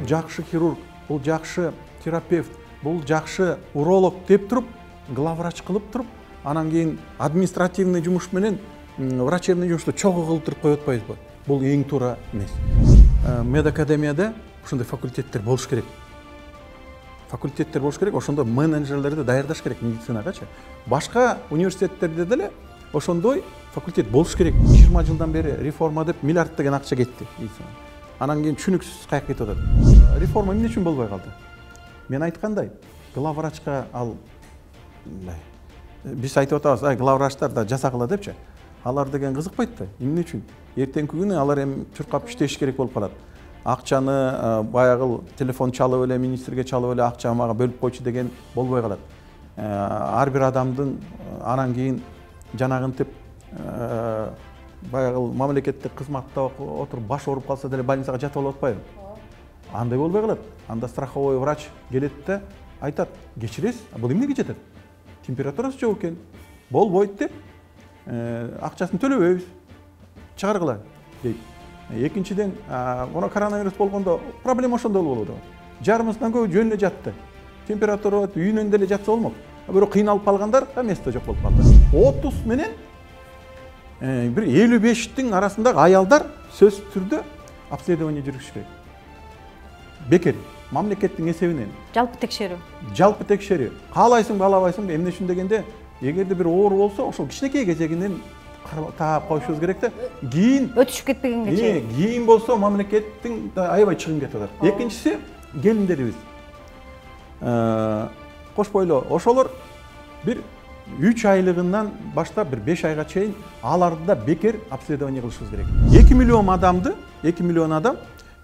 жакшы хирург, бул жакшы терапевт, бул жакшы уролог деп туруп, главврач кылып туруп, анан кийин административный жумуш менен врачебный жумушту чогуу кылып туруп коюп атпайбызбы? Бул эң туура эмес. Медакадемияда ушундай факультеттер болуш керек. Факультеттер болуш керек, ошондо менеджерлерди даярдаш керек медицинагачы. Башка университеттерде деле ошондой факультет болуш керек. 20 жылдан бери реформа деп миллиарддаган акча кетти. Анан кийин түшүнүксүз каяка кетип атат. Реформа эмне үчүн болбой калды? Мен айткандай, главврачка ал биз айтып атабыз, главврачтар да жасагыла депчи. Алар деген кызыкпайт да. Эмне үчүн? Эртеңки күнү алар эми чуркап иштеш керек болуп калат. Акчаны баягы телефон чалып эле, министрге чалып эле акча мага бөлүп койчу деген болбой калат. Ар бир адамдын анан кийин жанагынтип баягы мамлекеттик кызматта отуруп баш ооруп калса деле больницага жатып алып атпайбы? Андай болбой калат. Анда страховой врач келет да айтат: "Кечиресиз, бул эмнеге жатат? Температурасы жок экен. Болбойт деп акчасын төлөбөйбүз. Чыгаргыла" дейт. Экинчиден, мына коронавирус болгондо проблема ошондо болду. Жарымысынан көбү жөн эле жатты. Температура үйүнөн деле жатса болмок. Бирок кыйналып калгандар место жок болуп калды. 30 менен бир 55-тин арасындагы аялдар сөзсүз түрдө обследование жүргүзүш керек. Бекер, мамлекеттин эсебинен. Жалпы текшерүү. Жалпы текшерүү. Каалайсың, каалабайсың, эмне үчүн дегенде, эгерде бир оору болсо, ошол кичинекей кезегинен таап коюшубуз керек да. Кийин өтүшүп кетпегенге чейин. Кийин болсо мамлекеттин аябай чыгым кетип атат. Экинчиси, келиндерибиз. Кош бойлоо, ошолор бир 3 айлыгынан баштап бир 5 айга чейин аларды да бекер обследование кылышыбыз керек. 2 миллион адамды, 2 миллион адам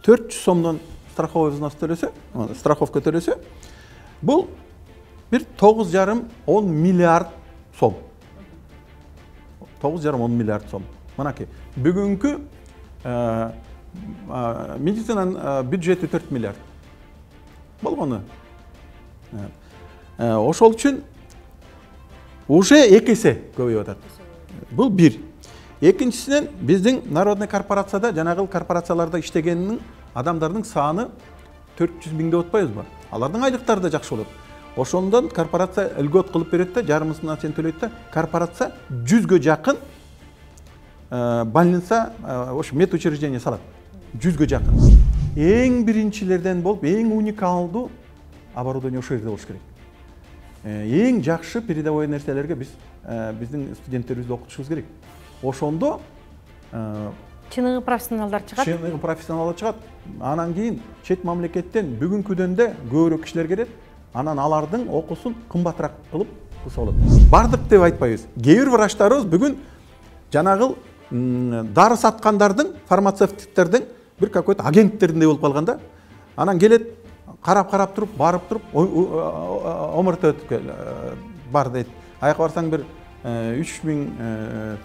400 сомдон страховой взнос төлөсө, страховка төлөсө, бул бир 9,5-10 миллиард сом. 9,5-10 миллиард сом. Мынакей, бүгүнкү медицинанын бюджети 4 миллиард. Болгону. Ошол үчүн уже 2 эсе көбөйүп атат. Бул бир. Экинчисинен биздин народный корпорацияда, жанагыл корпорацияларда иштегенин адамдардын саны 400 миң деп атпайбызбы? Алардын айлыктары да жакшы болот. Ошондон корпорация өлгөт кылып берет да, жарымысынан сен төлөйт да, корпорация 100гө жакын больница, ошо медучреждение салат. 100гө жакын. Эң биринчилерден болуп, эң уникалдуу оборудование ошол жерде болуш керек. Эң жакшы передовой нерселерге биздин студенттерибизди окутушубуз керек. Ошондо чыныгы профессионалдар чыгат. Чыныгы профессионалдар чыгат. Анан кийин чет мамлекеттен бүгүнкү күндө көбүрөөк кишилер келет. Анан алардын окуусун кымбатыраак кылып кылса болот. Бардык деп айтпайбыз. Кээ бир врачтарыбыз бүгүн жанагыл дары саткандардын, фармацевтиктердин бир какой-то агенттериндей болуп калганда, анан келет, карап туруп, барып туруп, омурта өтүп бар дейт. Аяка барсаң бир 3 миң,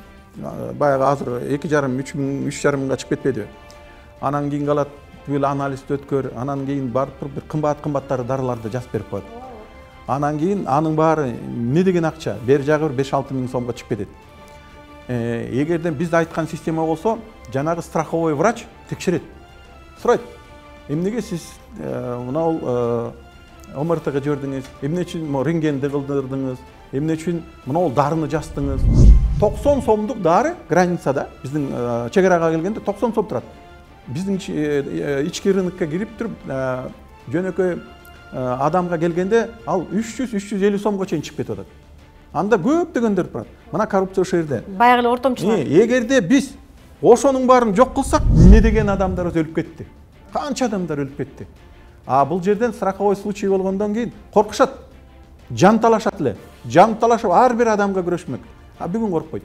баягы азыр 2,5-3 миң, 3,5 миңга чыгып кетпедиби? Анан кийин калат, бүл анализди өткөр, анан кийин барып туруп бир кымбаттары дарыларды жазып берип коет. Анан кийин анын баары эмне деген акча? Бер жагы 5-6 миң сомго чыгып кетет. Эгерден бизде айткан система болсо, жанагы страховой врач текшерет. Сурайт: эмнеге сиз мына омртга жибердиңиз, эмне үчүн рентгенди кылдырдыңыз, эмне үчүн мына дарыны жаздыңыз? 90 сомдук дары границада, биздин чек-арага келгенде 90 сом турат. Биздин ички рынокко кирип туруп, жөнөкөй адамга келгенде ал 300-350 сомго чейин чыгып кетип атат. Анда көптөгөндөр турат. Мына коррупция ошол жерде. Баягы эле ортомчулар. Эгерде биз ошонун баарын жок кылсак, эмне деген адамдарыбыз өлүп кетти? Канча адамдар өлүп кетти? Бул жерден страховой случай болгондон кийин коркушат. Жан талашат эле. Жан талашып ар бир адамга күрөшмөк. Бүгүн коркпойт.